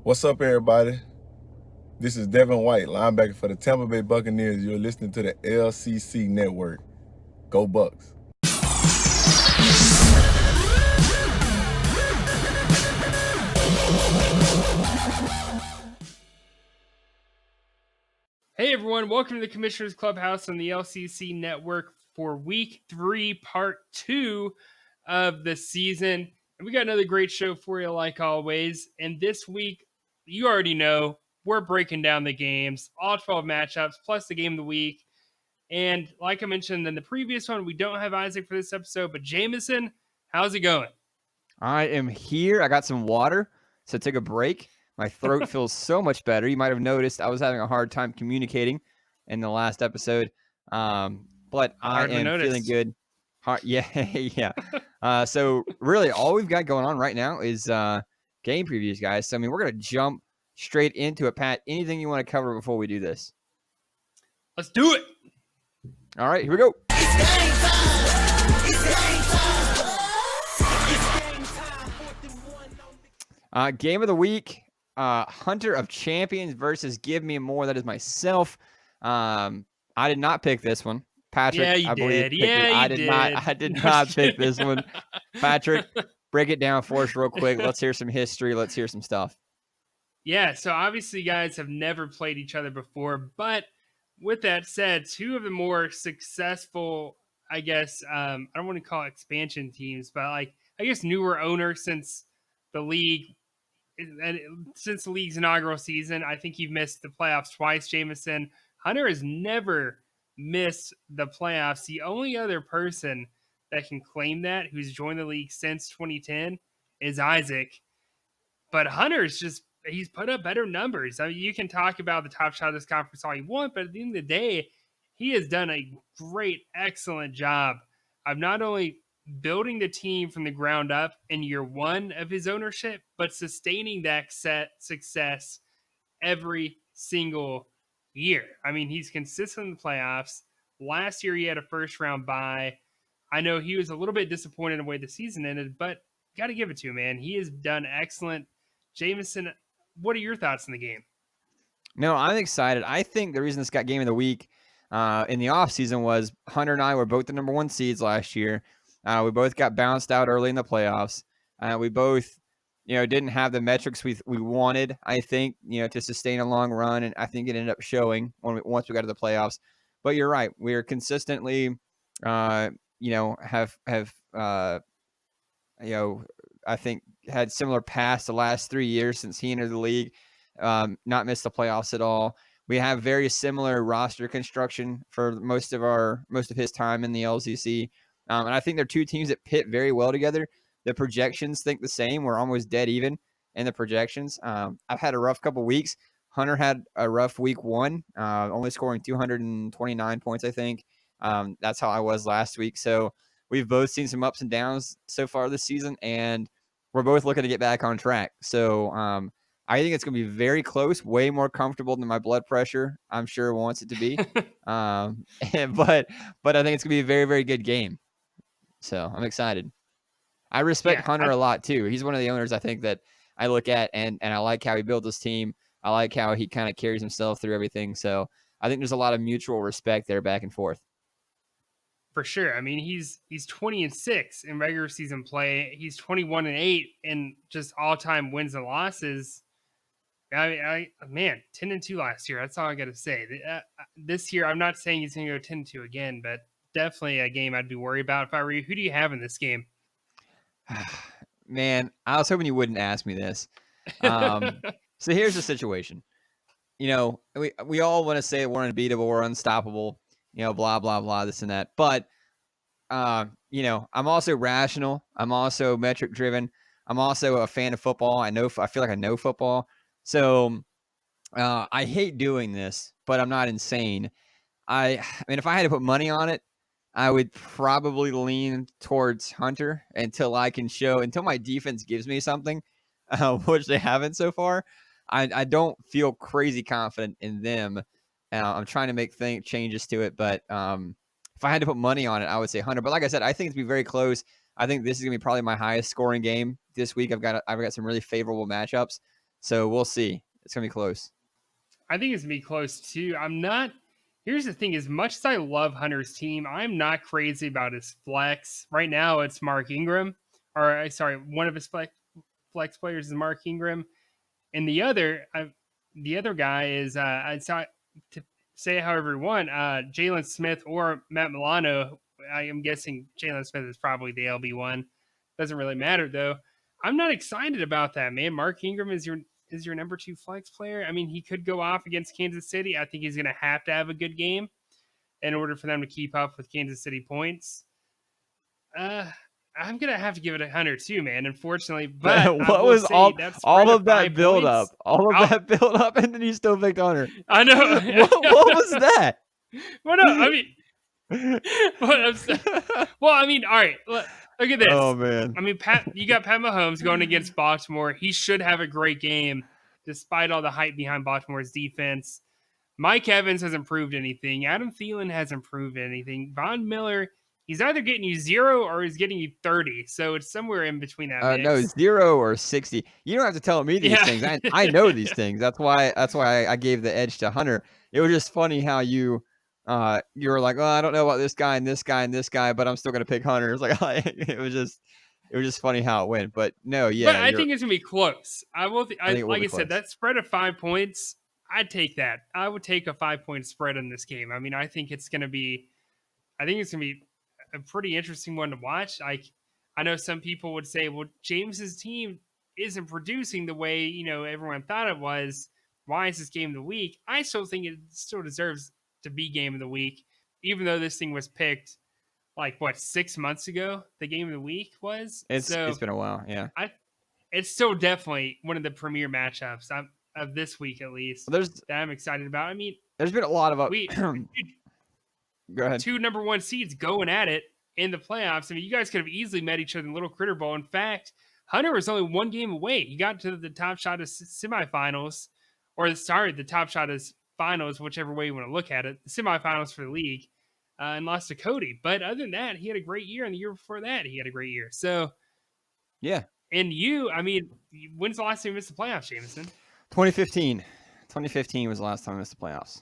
What's up, everybody? This is Devin White, linebacker for the Tampa Bay Buccaneers. You're listening to the LCC Network. Go Bucks. Hey everyone, welcome to the Commissioner's Clubhouse on the LCC Network for Week 3, Part 2 of the season. And we got another great show for you like always. And this week, you already know, we're breaking down the games, all 12 matchups, plus the game of the week. And like I mentioned in the previous one, we don't have Isaac for this episode, but Jameson, how's it going? I am here. I got some water, so take a break. My throat feels so much better. You might have noticed I was having a hard time communicating in the last episode, but I am feeling good. Yeah. So really, all we've got going on right now is game previews, guys. So I mean, we're gonna jump straight into it. Pat, anything you want to cover before we do this? Let's do it. All right, here we go. Game of the week, Hunter of Champions versus Give Me More. That is myself. I did not pick this one. Patrick, Yeah, you I believe. did. Yeah, I you did did. not. I did not pick this one. Patrick, break it down for us real quick. Let's hear some history. Let's hear some stuff. Yeah, so obviously you guys have never played each other before, but with that said, two of the more successful, I guess, I don't want to call it expansion teams, but I guess newer owners since the league, and since the league's inaugural season. I think you've missed the playoffs twice, Jameson. Hunter has never missed the playoffs. The only other person that can claim that who's joined the league since 2010 is Isaac. But Hunter's he's put up better numbers. I mean, you can talk about the top shot of this conference all you want, but at the end of the day, he has done a great, excellent job of not only building the team from the ground up in year one of his ownership, but sustaining that success every single year. I mean, he's consistent in the playoffs. Last year, he had a first round bye. I know he was a little bit disappointed in the way the season ended, but got to give it to him, man. He has done excellent. Jameson, what are your thoughts on the game? No, I'm excited. I think the reason this got game of the week in the offseason was Hunter and I were both the number one seeds last year. We both got bounced out early in the playoffs. We both, didn't have the metrics we wanted, I think, to sustain a long run. And I think it ended up showing once we got to the playoffs. But you're right. We are consistently, have I think had similar past the last 3 years since he entered the league. Not missed the playoffs at all. We have very similar roster construction for most of his time in the LCC. And I think they're two teams that pit very well together. The projections think the same. We're almost dead even in the projections. I've had a rough couple weeks. Hunter had a rough week one, only scoring 229 points, I think. That's how I was last week. So we've both seen some ups and downs so far this season, and we're both looking to get back on track. So I think it's going to be very close, way more comfortable than my blood pressure, I'm sure, wants it to be. But I think it's going to be a very, very good game. So I'm excited. I respect Hunter a lot, too. He's one of the owners I think that I look at, and I like how he built his team. I like how he kind of carries himself through everything. So I think there's a lot of mutual respect there back and forth. For sure. I mean, he's 20-6 in regular season play. He's 21-8 in just all-time wins and losses. Man, 10-2 last year. That's all I got to say. This year, I'm not saying he's going to go 10-2 again, but definitely a game I'd be worried about if I were you. Who do you have in this game? Man, I was hoping you wouldn't ask me this. So here's the situation. We all want to say we're unbeatable, we're unstoppable, blah, blah, blah, this and that. But, I'm also rational. I'm also metric driven. I'm also a fan of football. I feel like I know football. So I hate doing this, but I'm not insane. I mean, if I had to put money on it, I would probably lean towards Hunter until my defense gives me something, which they haven't so far. I don't feel crazy confident in them. I'm trying to make changes to it, but if I had to put money on it, I would say Hunter. But like I said, I think it's going to be very close. I think this is going to be probably my highest scoring game this week. I've got some really favorable matchups. So we'll see. It's going to be close. I think it's going to be close too. Here's the thing, as much as I love Hunter's team, I'm not crazy about his flex. Right now it's Mark Ingram, or sorry, one of his flex players is Mark Ingram. And the other guy is I saw to say it however you want, Jalen Smith or Matt Milano. I am guessing Jalen Smith is probably the LB one. Doesn't really matter though. I'm not excited about that, man. Mark Ingram is your number 2 flex player. I mean, he could go off against Kansas City. I think he's going to have a good game in order for them to keep up with Kansas City points. I'm gonna have to give it a Hunter too, man. Unfortunately, but what was all of that build up? That build up, and then you still picked Hunter. I know. what was that? Well, no, I mean, well, I mean, all right. Look at this. Oh man. I mean, you got Pat Mahomes going against Baltimore. He should have a great game, despite all the hype behind Baltimore's defense. Mike Evans hasn't improved anything. Adam Thielen hasn't improved anything. Von Miller, he's either getting you 0 or he's getting you 30. So it's somewhere in between that mix. No, 0 or 60. You don't have to tell me these things. I know these things. That's why I gave the edge to Hunter. It was just funny how you were like, oh, I don't know about this guy and this guy and this guy, but I'm still gonna pick Hunter. It's like it was just funny how it went. But no, yeah. But I think it's gonna be close. Like I said, that spread of 5 points, I'd take that. I would take a 5-point spread in this game. I mean, I think it's gonna be a pretty interesting one to watch. I know some people would say, well, James's team isn't producing the way, everyone thought it was. Why is this game of the week? I still think it still deserves to be game of the week, even though this thing was picked 6 months ago. The game of the week was. It's been a while, yeah. It's still definitely one of the premier matchups of this week, at least. That I'm excited about. I mean, there's been a lot of Go ahead. 2 number 1 seeds going at it in the playoffs. I mean, you guys could have easily met each other in Little Critter Bowl. In fact, Hunter was only 1 game away. He got to the Top Shot of semifinals, the Top Shot of finals, whichever way you want to look at it, the semifinals for the league, and lost to Cody. But other than that, he had a great year, and the year before that, he had a great year. So, yeah. And when's the last time you missed the playoffs, Jameson? 2015. 2015 was the last time I missed the playoffs.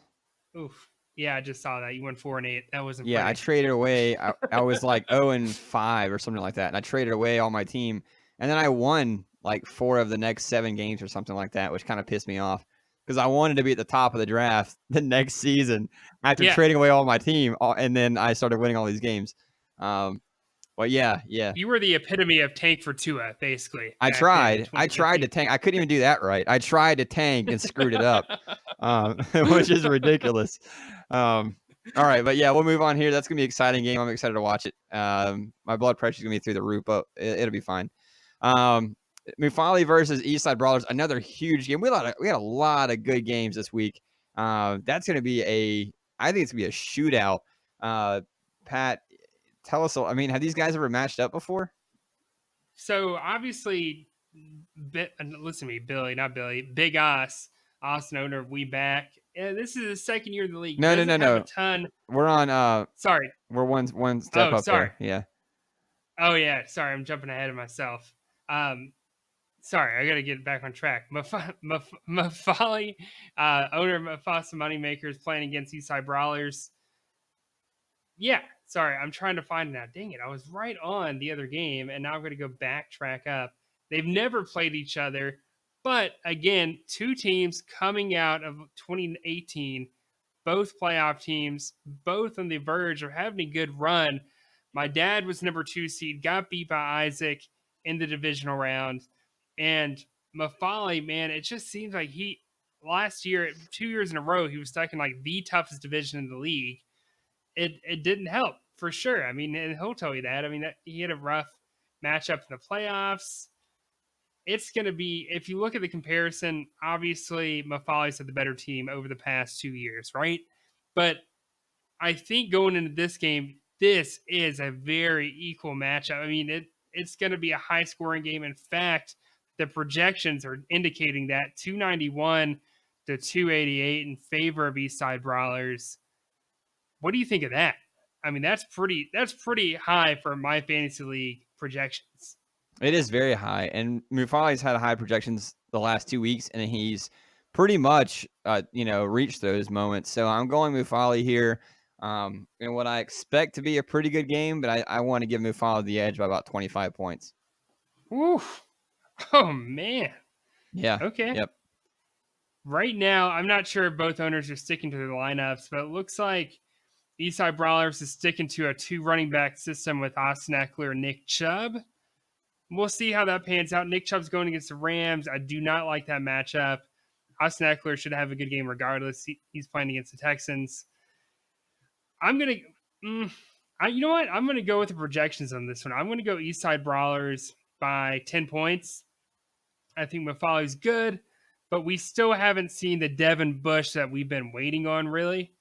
Oof. Yeah, I just saw that. You went 4-8. That wasn't pretty. I traded away. I was like 0-5 or something like that. And I traded away all my team. And then I won 4 of the next 7 games or something like that, which kind of pissed me off because I wanted to be at the top of the draft the next season after trading away all my team. And then I started winning all these games. But yeah. You were the epitome of tank for Tua, basically. I tried to tank. I couldn't even do that right. I tried to tank and screwed it up, which is ridiculous. All right, but yeah, we'll move on here. That's gonna be an exciting game. I'm excited to watch it. My blood pressure's gonna be through the roof, but it'll be fine. Mufali versus Eastside Brawlers, another huge game. We had a lot of good games this week. That's gonna be I think it's gonna be a shootout. Pat, tell us. I mean, have these guys ever matched up before? So obviously, listen to me, Billy, not Billy. Big Austin owner of We Back. This is the second year of the league. No. A ton. We're on. Sorry. We're one step up sorry. there. Yeah. Oh yeah. Sorry, I'm jumping ahead of myself. Sorry, I got to get back on track. Mufali, owner of Mufasa Moneymakers, playing against Eastside Brawlers. Yeah. Sorry, I'm trying to find it now. Dang it. I was right on the other game, and now I'm going to go backtrack up. They've never played each other. But again, 2 teams coming out of 2018, both playoff teams, both on the verge of having a good run. My dad was number 2 seed, got beat by Isaac in the divisional round. And Mufali, man, it just seems like last year, 2 years in a row, he was stuck in the toughest division in the league. It didn't help, for sure. I mean, and he'll tell you that. I mean, he had a rough matchup in the playoffs. It's going to be, if you look at the comparison, obviously Mufali's had the better team over the past 2 years, right? But I think going into this game, this is a very equal matchup. I mean, it's going to be a high-scoring game. In fact, the projections are indicating that 291 to 288 in favor of Eastside Brawlers. What do you think of that? I mean, that's pretty high for my fantasy league projections. It is very high, and Mufali's had high projections the last 2 weeks, and he's pretty much, reached those moments. So I'm going Mufali here in what I expect to be a pretty good game, but I want to give Mufali the edge by about 25 points. Oof. Oh, man. Yeah. Okay. Yep. Right now, I'm not sure if both owners are sticking to their lineups, but it looks like Eastside Brawlers is sticking to a 2 running back system with Austin Eckler and Nick Chubb. We'll see how that pans out. Nick Chubb's going against the Rams. I do not like that matchup. Austin Eckler should have a good game regardless. He's playing against the Texans. I'm going to, you know what? I'm going to go with the projections on this one. I'm going to go Eastside Brawlers by 10 points. I think Mufali's good, but we still haven't seen the Devin Bush that we've been waiting on, really.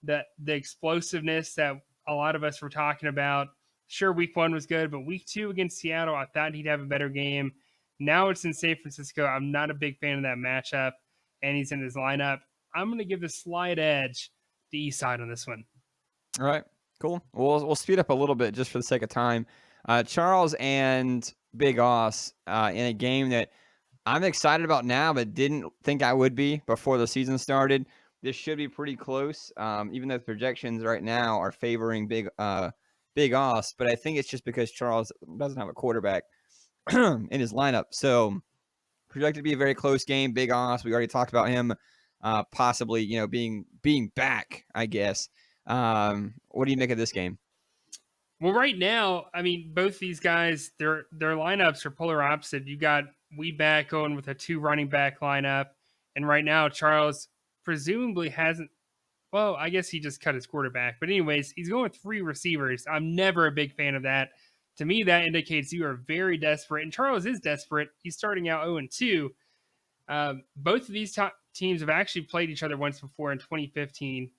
The explosiveness that a lot of us were talking about. Sure, week 1 was good, but week 2 against Seattle, I thought he'd have a better game. Now it's in San Francisco. I'm not a big fan of that matchup, and he's in his lineup. I'm going to give the slight edge to Eastside on this one. All right, cool. We'll speed up a little bit just for the sake of time. Charles and Big Oss in a game that I'm excited about now, but didn't think I would be before the season started. This should be pretty close, even though the projections right now are favoring Big Oss. But I think it's just because Charles doesn't have a quarterback in his lineup. So projected to be a very close game. Big Oss, we already talked about him possibly, being back, I guess. What do you make of this game? Well, right now, I mean, both these guys, their lineups are polar opposite. You got back going with a 2 running back lineup, and right now Charles presumably hasn't. Well, I guess he just cut his quarterback, but anyways, he's going with 3 receivers. I'm never a big fan of that. To me, that indicates you are very desperate, and Charles is desperate. He's starting out 0-2. Both of these teams have actually played each other once before in 2015.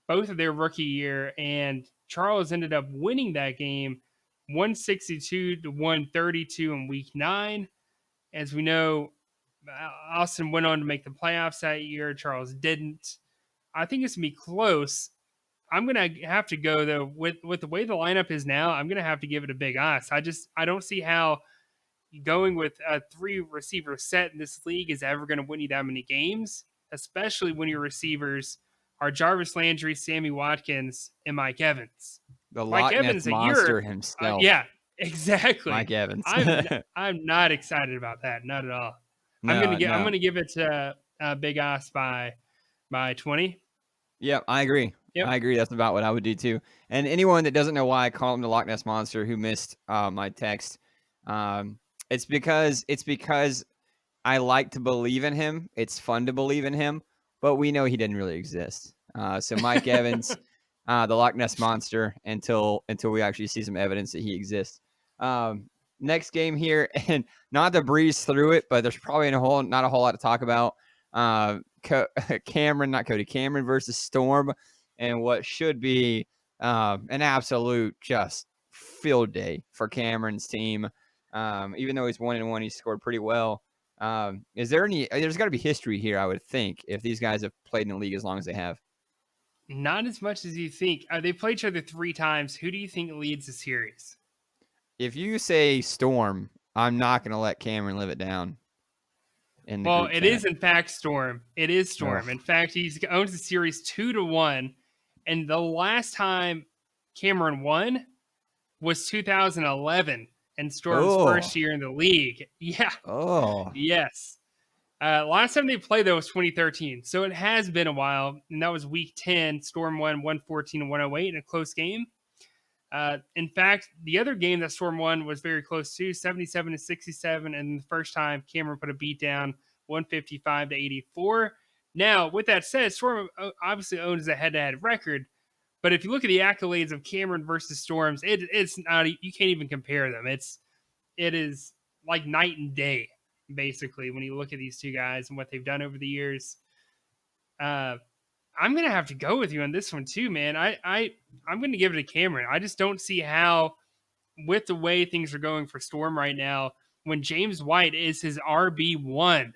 Both of their rookie year, and Charles ended up winning that game 162 to 132 in week 9. As we know, Austin went on to make the playoffs that year. Charles didn't. I think it's going to be close. I'm going to have to go, though, with the way the lineup is now, I'm going to have to give it a Big Oss. I don't see how going with a 3 receiver set in this league is ever going to win you that many games, especially when your receivers are Jarvis Landry, Sammy Watkins, and Mike Evans. The Mike Loch Ness Evans monster himself. Yeah, exactly. Mike Evans. I'm not excited about that, not at all. No, I'm gonna give it to Big Oss by 20. Yeah, I agree. Yep. I agree. That's about what I would do too. And anyone that doesn't know why I call him the Loch Ness monster who missed my text, it's because I like to believe in him. It's fun to believe in him, but we know he didn't really exist. So Mike Evans, the Loch Ness monster, until we actually see some evidence that he exists. Next game here, and not to breeze through it, but there's probably not a whole lot to talk about. Cameron versus Storm, and what should be an absolute just field day for Cameron's team. Even though he's 1-1, he scored pretty well. There's got to be history here, I would think, if these guys have played in the league as long as they have. Not as much as you think. They played each other 3 times. Who do you think leads the series? If you say Storm, I'm not going to let Cameron live it down. Well, it is in fact Storm. It is Storm. In fact, he owns the series 2-1, and the last time Cameron won was 2011, and Storm's first year in the league. Yeah. Oh. Yes. Last time they played, though, was 2013. So it has been a while, and that was week 10. Storm won 114-108 in a close game. In fact, the other game that Storm won was very close too, 77-67, and the first time Cameron put a beat down, 155-84. Now, with that said, Storm obviously owns a head-to-head record, but if you look at the accolades of Cameron versus Storms, it's not, you can't even compare them. It is like night and day, basically, when you look at these two guys and what they've done over the years. I'm going to have to go with you on this one too, man. I'm going to give it to Cameron. I just don't see how, with the way things are going for Storm right now, when James White is his RB1,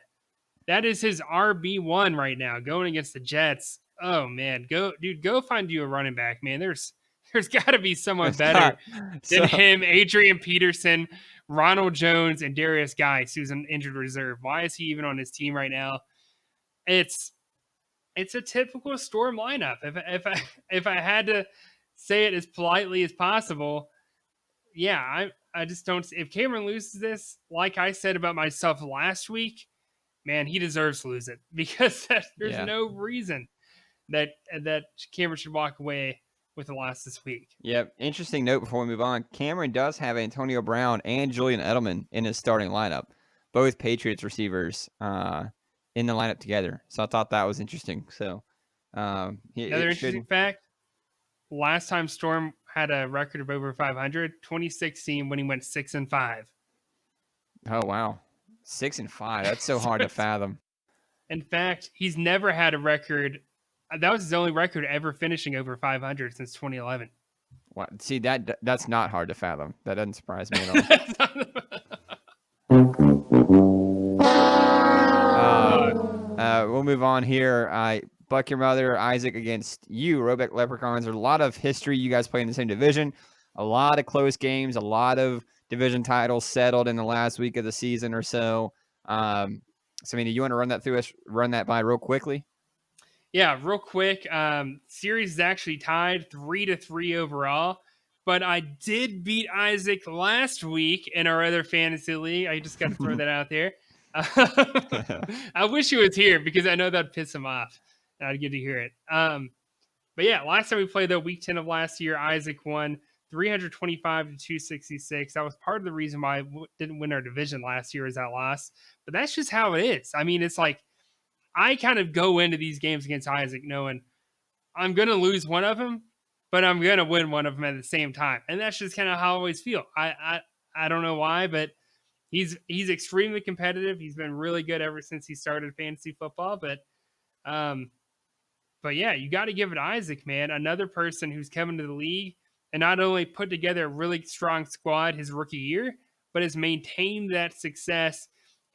that is his RB1 right now, going against the Jets. Oh man, go find you a running back, man. There's got to be someone better than him. Adrian Peterson Ronald Jones and Darius Geis, who's an injured reserve. Why is he even on his team right now? It's a typical Storm lineup. If I had to say it as politely as possible, yeah, I just don't. If Cameron loses this, like I said about myself last week, man, he deserves to lose it because there's no reason that Cameron should walk away with a loss this week. Yep. Interesting note before we move on. Cameron does have Antonio Brown and Julian Edelman in his starting lineup, both Patriots receivers in the lineup together. So I thought that was interesting. So another interesting fact: last time Storm had a record of over 500, 2016, when he went 6-5. Oh wow, 6-5. That's so hard to fathom. In fact, he's never had a record. That was his only record ever finishing over 500 since 2011. Wow. See, that's not hard to fathom. That doesn't surprise me at all. We'll move on here. Buck Your Mother, Isaac against you, Robeck Leprechauns. There's a lot of history. You guys play in the same division. A lot of close games. A lot of division titles settled in the last week of the season or so. So, I mean, do you want to run that by real quickly? Yeah, real quick. Series is actually tied 3-3 overall, but I did beat Isaac last week in our other fantasy league. I just got to throw that out there. I wish he was here because I know that'd piss him off, and I'd get to hear it. But yeah, last time we played, though, week 10 of last year, Isaac won 325-266. That was part of the reason why I didn't win our division last year, is that loss. But that's just how it is. I mean, it's like, I kind of go into these games against Isaac knowing I'm going to lose one of them, but I'm going to win one of them at the same time. And that's just kind of how I always feel. I don't know why, but he's extremely competitive. He's been really good ever since he started fantasy football. But yeah, you got to give it to Isaac, man. Another person who's coming to the league and not only put together a really strong squad his rookie year, but has maintained that success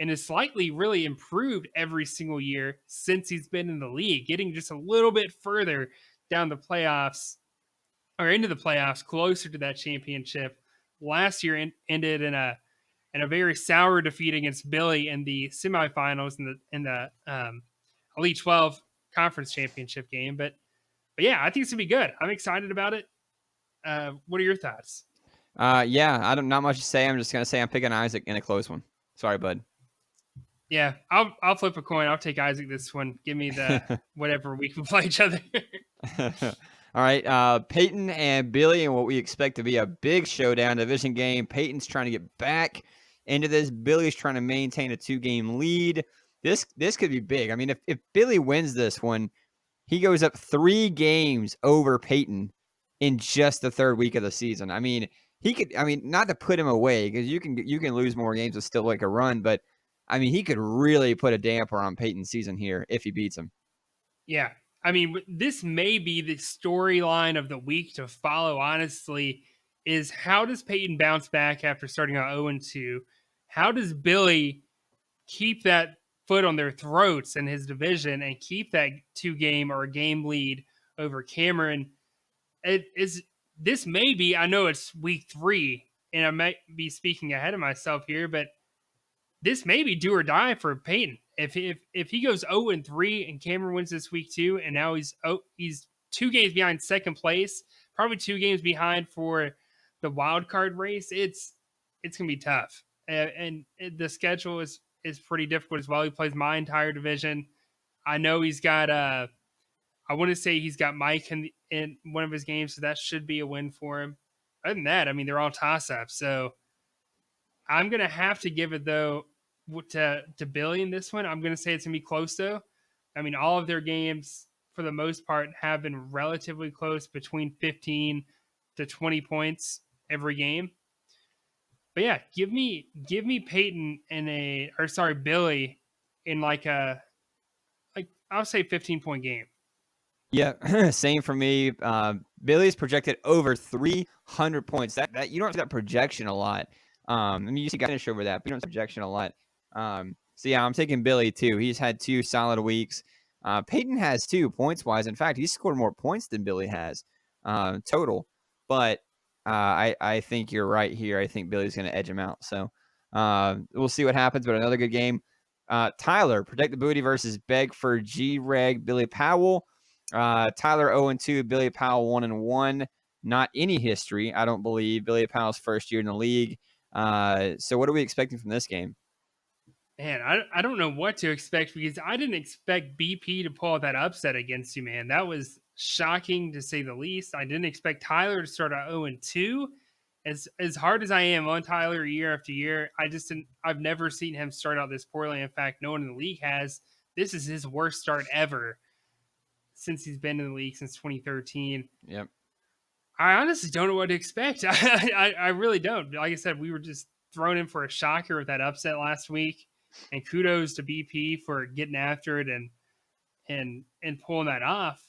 and has slightly really improved every single year since he's been in the league, getting just a little bit further down the playoffs or into the playoffs, closer to that championship. Last year ended in a very sour defeat against Billy in the semifinals in the Elite 12 conference championship game. But yeah, I think it's gonna be good. I'm excited about it. What are your thoughts? Yeah, not much to say. I'm just gonna say I'm picking Isaac in a close one. Sorry, bud. Yeah, I'll flip a coin. I'll take Isaac this one. Give me the whatever we can play each other. All right, Peyton and Billy, and what we expect to be a big showdown division game. Peyton's trying to get back into this. Billy's trying to maintain a 2-game lead. This could be big. I mean, if Billy wins this one, he goes up 3 games over Peyton in just the 3rd week of the season. I mean, he could. I mean, not to put him away, because you can lose more games and still like a run, but I mean, he could really put a damper on Peyton's season here if he beats him. Yeah. I mean, this may be the storyline of the week to follow, honestly, is how does Peyton bounce back after starting out 0-2? How does Billy keep that foot on their throats in his division and keep that 2-game or a game lead over Cameron? This may be, I know it's week 3, and I might be speaking ahead of myself here, but this may be do or die for Peyton. If he goes 0-3 and Cameron wins this week too, and now he's 2 games behind second place, probably 2 games behind for the wild card race. It's gonna be tough, and the schedule is pretty difficult as well. He plays my entire division. I know he's got I want to say he's got Mike in one of his games, so that should be a win for him. Other than that, I mean, they're all toss-ups, so I'm going to have to give it, though, to Billy in this one. I'm going to say it's going to be close, though. I mean, all of their games, for the most part, have been relatively close, between 15 to 20 points every game. But yeah, give me Peyton Billy in I'll say 15-point game. Yeah, same for me. Billy's projected over 300 points. That you don't see that projection a lot. I mean, you see guys finish over that, but you don't see projection a lot. So yeah, I'm taking Billy too. He's had 2 solid weeks. Peyton has 2 points wise. In fact, he's scored more points than Billy has total. But I think you're right here. I think Billy's going to edge him out. So we'll see what happens, but another good game. Tyler, Protect the Booty versus Beg for G-Reg, Billy Powell. Tyler 0-2, Billy Powell 1-1. Not any history, I don't believe. Billy Powell's first year in the league. So what are we expecting from this game? Man, I don't know what to expect because I didn't expect BP to pull out that upset against you, man. That was shocking to say the least. I didn't expect Tyler to start at 0-2. As hard as I am on Tyler year after year, I've never seen him start out this poorly. In fact, no one in the league has. This is his worst start ever since he's been in the league since 2013. Yep. I honestly don't know what to expect. I really don't. Like I said, we were just thrown in for a shocker with that upset last week. And kudos to BP for getting after it and pulling that off.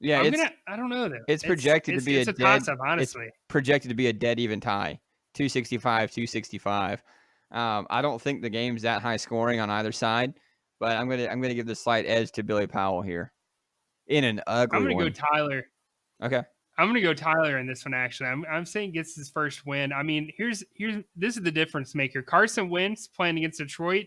Yeah, I don't know though. It's projected to be it's a toss up, honestly. It's projected to be a dead even tie, 265. I don't think the game's that high scoring on either side, but I'm gonna give the slight edge to Billy Powell here in an ugly I'm gonna one. go Tyler. Okay. I'm gonna go Tyler in this one. Actually, I'm saying gets his first win. I mean, this is the difference maker. Carson Wentz playing against Detroit,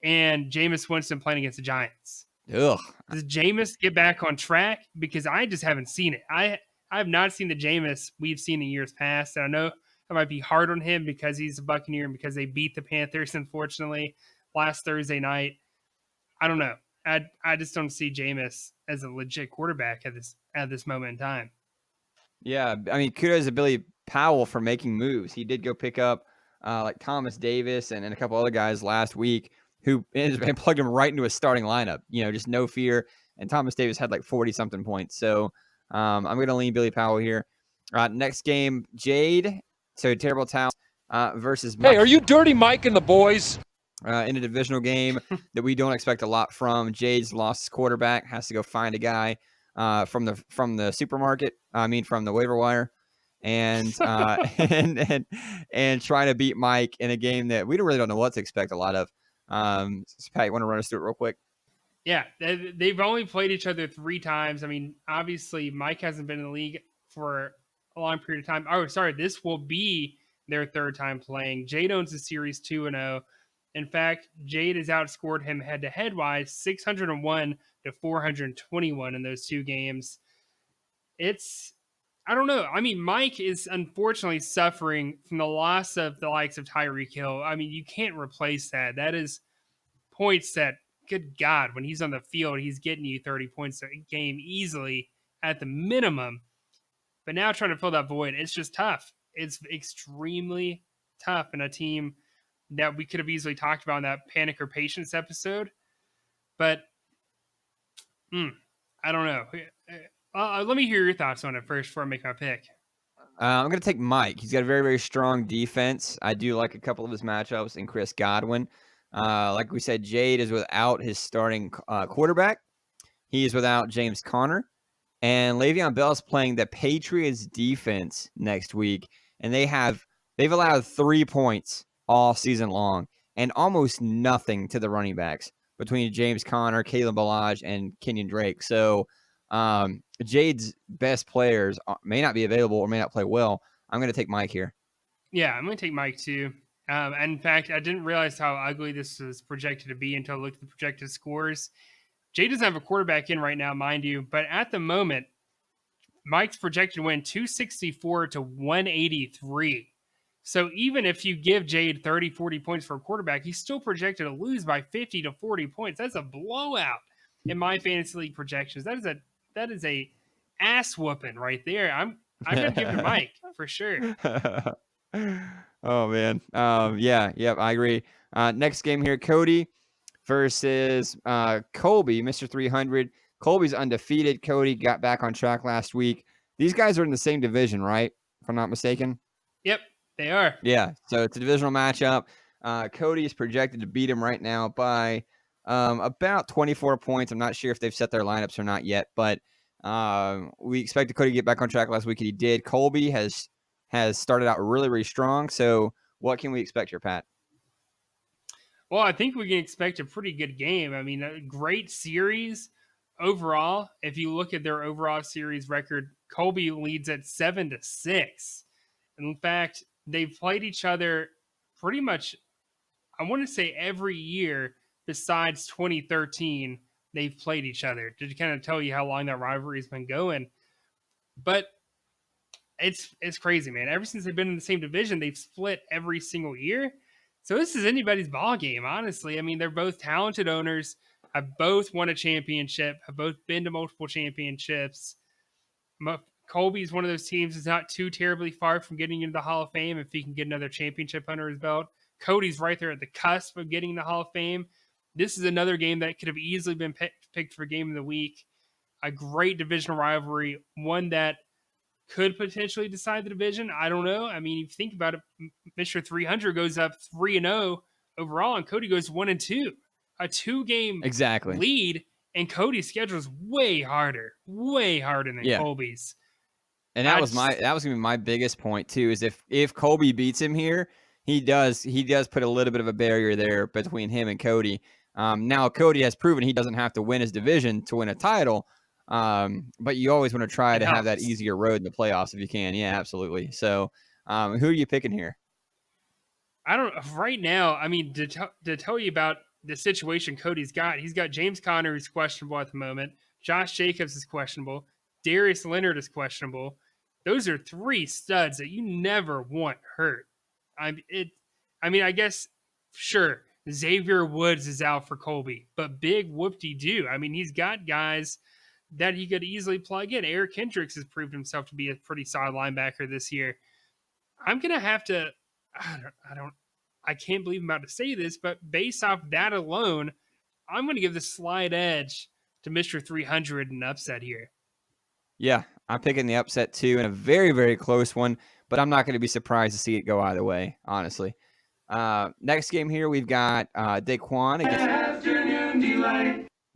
and Jameis Winston playing against the Giants. Ugh. Does Jameis get back on track? Because I just haven't seen it. I have not seen the Jameis we've seen in years past. And I know I might be hard on him because he's a Buccaneer and because they beat the Panthers, unfortunately, last Thursday night. I don't know. I just don't see Jameis as a legit quarterback at this moment in time. Yeah, I mean, kudos to Billy Powell for making moves. He did go pick up like Thomas Davis and a couple other guys last week who and plugged him right into a starting lineup. Just no fear. And Thomas Davis had like 40-something points. So I'm going to lean Billy Powell here. Next game, Jade. So Terrible Towels versus Mike. Hey, are you Dirty Mike and the boys? In a divisional game that we don't expect a lot from. Jade's lost his quarterback, has to go find a guy from the supermarket. I mean, from the waiver wire, and and trying to beat Mike in a game that we really don't know what to expect a lot of. So Pat, you want to run us through it real quick? Yeah, they've only played each other 3 times. I mean, obviously, Mike hasn't been in the league for a long period of time. Oh, sorry, this will be their 3rd time playing. Jade owns the series 2-0. In fact, Jade has outscored him head-to-head wise 601 to 421 in those 2 games. I don't know. I mean, Mike is unfortunately suffering from the loss of the likes of Tyreek Hill. I mean, you can't replace that. That is points that, good God, when he's on the field, he's getting you 30 points a game easily at the minimum. But now trying to fill that void, it's just tough. It's extremely tough in a team that we could have easily talked about in that Panic or Patience episode. But I don't know. Let me hear your thoughts on it first before I make my pick. I'm going to take Mike. He's got a very, very strong defense. I do like a couple of his matchups in Chris Godwin. Like we said, Jade is without his starting quarterback. He is without James Conner. And Le'Veon Bell is playing the Patriots defense next week. And they've allowed 3 points all season long and almost nothing to the running backs between James Conner, Caleb Ballage, and Kenyon Drake. So Jade's best players may not be available or may not play well. I'm going to take Mike here. Yeah, I'm going to take Mike too. And in fact, I didn't realize how ugly this was projected to be until I looked at the projected scores. Jade doesn't have a quarterback in right now, mind you, but at the moment, Mike's projected to win 264 to 183. So even if you give Jade 30, 40 points for a quarterback, he's still projected to lose by 50 to 40 points. That's a blowout in my fantasy league projections. That is a ass whooping right there. I'm going to give it to Mike for sure. Oh man. I agree. Next game here, Cody versus Colby, Mr. 300. Colby's undefeated. Cody got back on track last week. These guys are in the same division, right? If I'm not mistaken. Yep, they are. Yeah, so it's a divisional matchup. Cody is projected to beat him right now by about 24 points. I'm not sure if they've set their lineups or not yet, but we expected Cody to get back on track last week, and he did. Colby has started out really, really strong. So what can we expect here, Pat? Well, I think we can expect a pretty good game. I mean, a great series overall. If you look at their overall series record Colby leads at 7-6. In fact, they've played each other pretty much, I want to say every year besides 2013, they've played each other, to kind of tell you how long that rivalry's been going. But it's crazy, man. Ever since they've been in the same division, they've split every single year. So this is anybody's ball game, honestly. I mean, they're both talented owners, have both won a championship, have both been to multiple championships. Colby's one of those teams that's not too terribly far from getting into the Hall of Fame if he can get another championship under his belt. Cody's right there at the cusp of getting the Hall of Fame. This is another game that could have easily been picked for Game of the Week. A great divisional rivalry, one that could potentially decide the division. I don't know. I mean, if you think about it, Mr. 300 goes up 3-0 overall, and Cody goes 1-2. A 2-game Exactly. lead, and Cody's schedule is way harder than Colby's. And that was gonna be my biggest point too. Is if Colby beats him here, he does put a little bit of a barrier there between him and Cody. Now Cody has proven he doesn't have to win his division to win a title. But you always want to try to have that easier road in the playoffs if you can. Yeah, absolutely. So, who are you picking here? I don't right now. I mean, to tell you about the situation Cody's got, he's got James Conner, who's questionable at the moment. Josh Jacobs is questionable. Darius Leonard is questionable. Those are 3 studs that you never want hurt. I mean, I guess sure Xavier Woods is out for Colby, but big whoop-de-doo. I mean, he's got guys that he could easily plug in. Eric Hendricks has proved himself to be a pretty solid linebacker this year. I'm gonna have to. I can't believe I'm about to say this, but based off that alone, I'm going to give the slight edge to Mr. 300 and upset here. Yeah, I'm picking the upset too, in a very, very close one, but I'm not going to be surprised to see it go either way, honestly. Next game here, we've got Daquan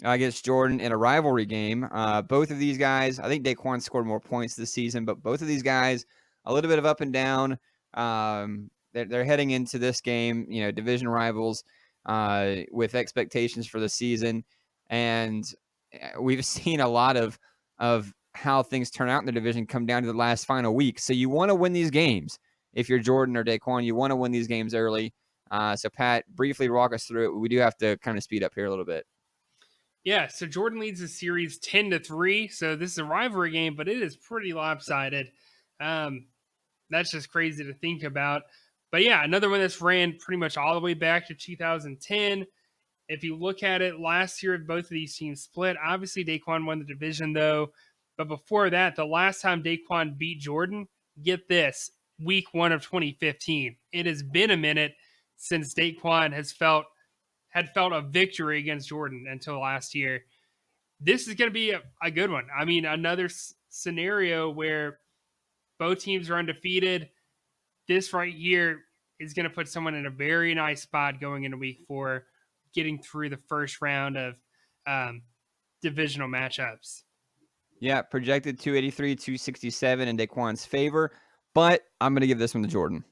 against Jordan in a rivalry game. Both of these guys, I think Daquan scored more points this season, but both of these guys, a little bit of up and down. They're heading into this game, division rivals with expectations for the season. And we've seen a lot of how things turn out in the division come down to the last final week. So you want to win these games. If you're Jordan or Daquan, you want to win these games early. So Pat, briefly walk us through it. We do have to kind of speed up here a little bit. Yeah, so Jordan leads the series 10-3. So this is a rivalry game, but it is pretty lopsided. That's just crazy to think about. But yeah, another one that's ran pretty much all the way back to 2010. If you look at it, last year both of these teams split. Obviously, Daquan won the division, though. But before that, the last time Daquan beat Jordan, get this, week 1 of 2015. It has been a minute since Daquan had felt a victory against Jordan until last year. This is going to be a good one. I mean, another scenario where both teams are undefeated. This right here is going to put someone in a very nice spot going into week 4, getting through the first round of divisional matchups. Yeah, projected 283, 267 in Daquan's favor, but I'm going to give this one to Jordan.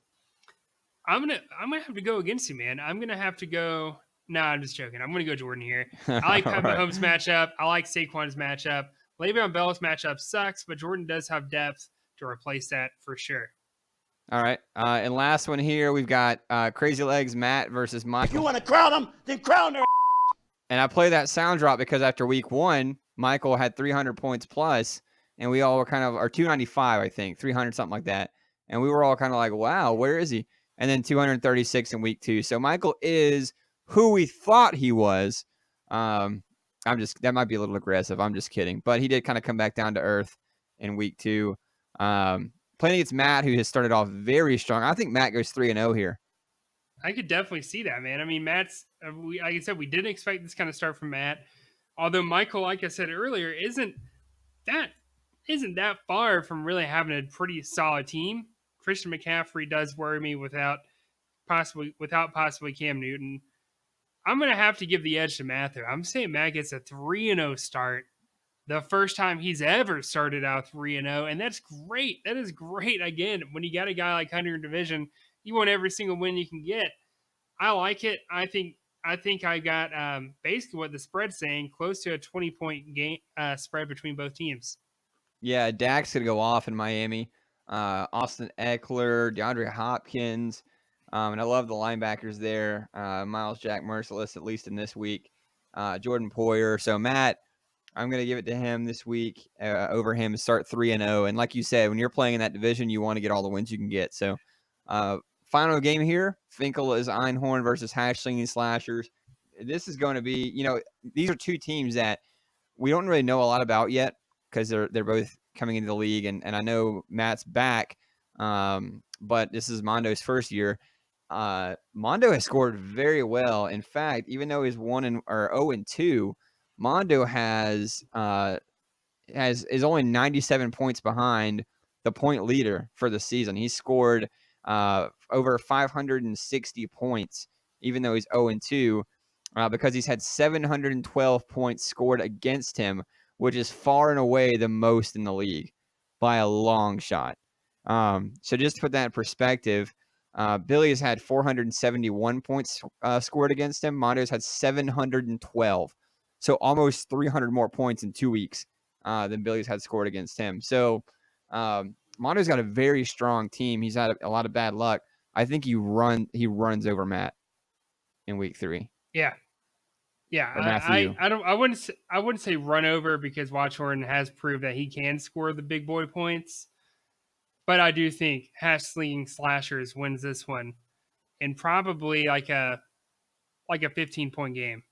I'm gonna have to go against you, man. I'm gonna have to go. No, I'm just joking. I'm gonna go Jordan here. I like Pat Mahomes' matchup. I like Saquon's matchup. Le'Veon Bell's matchup sucks, but Jordan does have depth to replace that for sure. All right, and last one here, we've got Crazy Legs Matt versus Michael. If you want to crown them, then crown their. And I play that sound drop because after week 1, Michael had 300 points plus, and we all were kind of, or 295, I think, 300, something like that. And we were all kind of like, wow, where is he? And then 236 in week 2. So Michael is who we thought he was. That might be a little aggressive. I'm just kidding. But he did kind of come back down to earth in week 2. Playing against Matt, who has started off very strong. I think Matt goes 3-0 here. I could definitely see that, man. I mean, Matt's, like I said, we didn't expect this kind of start from Matt. Although Michael, like I said earlier, isn't that far from really having a pretty solid team. Christian McCaffrey does worry me without possibly Cam Newton. I'm going to have to give the edge to Matt there. I'm saying Matt gets a 3-0 start. The first time he's ever started out 3-0, and that's great. That is great. Again, when you got a guy like Hunter in division, you want every single win you can get. I like it. I think I got basically what the spread's saying, close to a 20-point game spread between both teams. Yeah, Dak's going to go off in Miami. Austin Eckler, DeAndre Hopkins. And I love the linebackers there. Miles Jack Merciless, at least in this week. Jordan Poyer. So, Matt, I'm going to give it to him this week over him to start 3-0. And like you said, when you're playing in that division, you want to get all the wins you can get. So, final game here, Finkel is Einhorn versus Hashling and Slashers. This is going to be, these are two teams that we don't really know a lot about yet because they're both coming into the league. And I know Matt's back, but this is Mondo's first year. Mondo has scored very well. In fact, even though he's 0-2, Mondo is only 97 points behind the point leader for the season. He scored over 560 points, even though he's 0-2, because he's had 712 points scored against him, which is far and away the most in the league by a long shot. So just to put that in perspective, Billy has had 471 points scored against him. Mondo's had 712. So almost 300 more points in 2 weeks than Billy's had scored against him. So Mondo's got a very strong team. He's had a lot of bad luck. I think he runs over Matt in week 3. Yeah. Or Matt for you. I wouldn't say run over, because Watchhorn has proved that he can score the big boy points. But I do think Hashling Slashers wins this one, and probably like a 15-point game.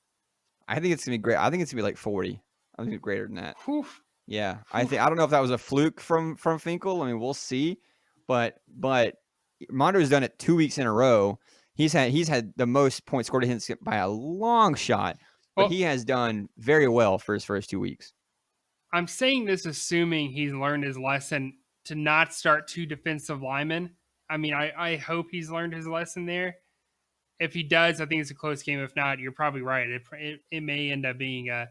I think it's gonna be great. I think it's gonna be like 40. I think it's greater than that. Whew. Yeah, I don't know if that was a fluke from Finkel. I mean, we'll see. But Mondo's done it 2 weeks in a row. He's had the most points scored against him by a long shot, but he has done very well for his first 2 weeks. I'm saying this assuming he's learned his lesson to not start 2 defensive linemen. I mean, I hope he's learned his lesson there. If he does, I think it's a close game. If not, you're probably right. It may end up being a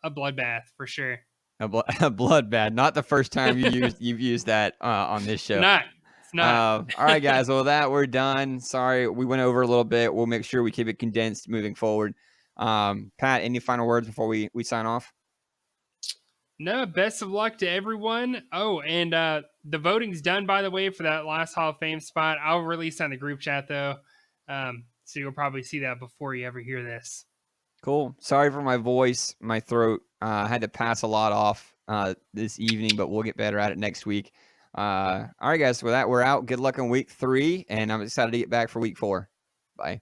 bloodbath for sure. A bloodbath. Not the first time you've used that on this show. It's not. All right, guys. Well, we're done. Sorry, we went over a little bit. We'll make sure we keep it condensed moving forward. Pat, any final words before we sign off? No, best of luck to everyone. Oh, and the voting's done, by the way, for that last Hall of Fame spot. I'll release that in the group chat, though. So you'll probably see that before you ever hear this. Cool. Sorry for my voice, my throat. I had to pass a lot off this evening, but we'll get better at it next week. All right, guys. With that, we're out. Good luck in week 3, and I'm excited to get back for week 4. Bye.